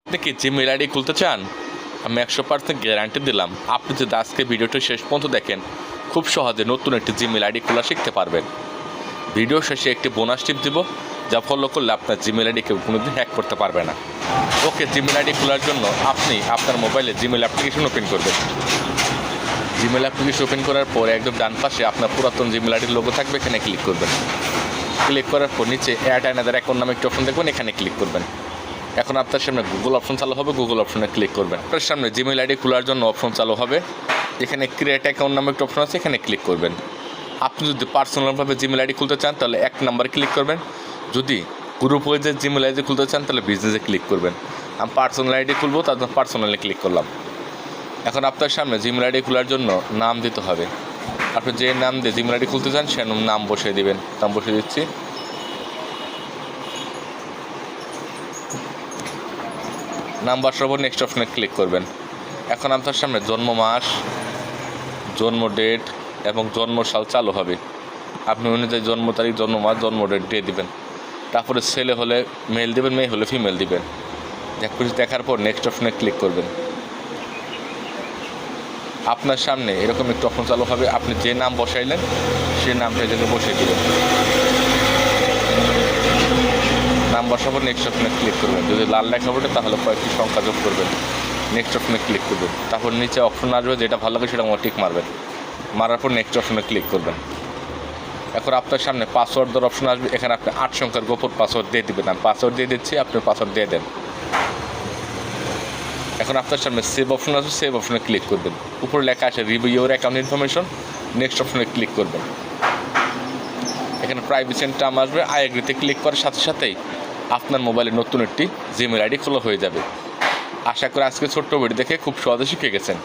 আপনি কি Gmail ID খুলতে চান? আমি 100% গ্যারান্টি দিলাম, আপনি যদি আজকে ভিডিওটি শেষ পর্যন্ত দেখেন খুব সহজে নতুন একটি জিমেইল আইডি খোলা শিখতে পারবেন। ভিডিও শেষে একটি বোনাস টিপ দিব, যা ফলো করলে আপনার জিমেইল আইডি কেউ কোনোদিন হ্যাক করতে পারবে না। ওকে, জিমেইল আইডি খোলার জন্য আপনি আপনার মোবাইলে জিমেইল অ্যাপ্লিকেশন ওপেন করবেন। জিমেইল অ্যাপ্লিকেশন ওপেন করার পর একদম ডান পাশে আপনার পুরাতন জিমেইল আইডির লোগো থাকবে, এখানে ক্লিক করবেন। ক্লিক করার পর নিচে অ্যাড অ্যানাদার অ্যাকাউন্ট নামে একটি অপশন দেখবেন, এখানে ক্লিক করবেন। এখন আপনার সামনে গুগল অপশন চালু হবে, গুগল অপশনে ক্লিক করবেন। আপনার সামনে জিমেইল আইডি খোলার জন্য অপশন চালু হবে, এখানে ক্রিয়েট অ্যাকাউন্ট নামে একটা অপশন আছে, এখানে ক্লিক করবেন। আপনি যদি পার্সোনালভাবে জিমেইল আইডি খুলতে চান তাহলে 1 নাম্বারে ক্লিক করবেন। যদি গ্রুপ ওয়েজের জিমেইল আইডি খুলতে চান তাহলে বিজনেসে ক্লিক করবেন। আমি পার্সোনাল আইডি খুলবো, তার জন্য পার্সোনালে ক্লিক করলাম। এখন আপনার সামনে জিমেইল আইডি খোলার জন্য নাম দিতে হবে। আপনি যে নাম দিয়ে জিমেইল আইডি খুলতে চান সে নাম বসিয়ে দেবেন। নাম বসিয়ে দিচ্ছি। নাম বসাবো, নেক্সট অপশনে ক্লিক করবেন। এখন আপনার সামনে জন্ম মাস, জন্ম ডেট এবং জন্ম সাল চালু হবে। আপনি অনুযায়ী জন্ম তারিখ, জন্ম মাস, জন্ম ডেট দিয়ে দেবেন। তারপরে ছেলে হলে মেল দেবেন, মেয়ে হলে ফিমেল দেবেন। দেখার পর নেক্সট অপশনে ক্লিক করবেন। আপনার সামনে এরকম একটু অপশন চালু হবে, আপনি যে নাম বসাইলেন সেই নামটা এখানে বসিয়ে দেবেন। নাম বসাবো, নেক্সট অপশনে ক্লিক করবেন। যদি লাল লেখা ওঠে তাহলে কয়েকটি সংখ্যা যোগ করবেন, নেক্সট অপশনে ক্লিক করবেন। তারপর নিচে অপশন আসবে, যেটা ভালো লাগে সেটা টিক মারবেন। মারার পর নেক্সট অপশনে ক্লিক করবেন। এখন আপনার সামনে পাসওয়ার্ড দেওয়ার অপশন আসবে, এখানে আপনি 8 সংখ্যার গোপন পাসওয়ার্ড দিয়ে দেবেন। আমি পাসওয়ার্ড দিয়ে দিচ্ছি, আপনি পাসওয়ার্ড দিয়ে দেন। এখন আপনার সামনে সেভ অপশন আছে, সেভ অপশনে ক্লিক করবেন। উপরে লেখা আছে review your account information, next অপশনে ক্লিক করবেন। এখানে প্রাইভেসি এন্ড টার্ম আসবে, আই এগ্রিতে ক্লিক করার সাথে সাথেই আপনার মোবাইলে নতুন একটি জিমেইল আইডি খোলা হয়ে যাবে। আশা করি আজকে ছোট্ট ভিডিও দেখে খুব সহজে শিখে গেছেন।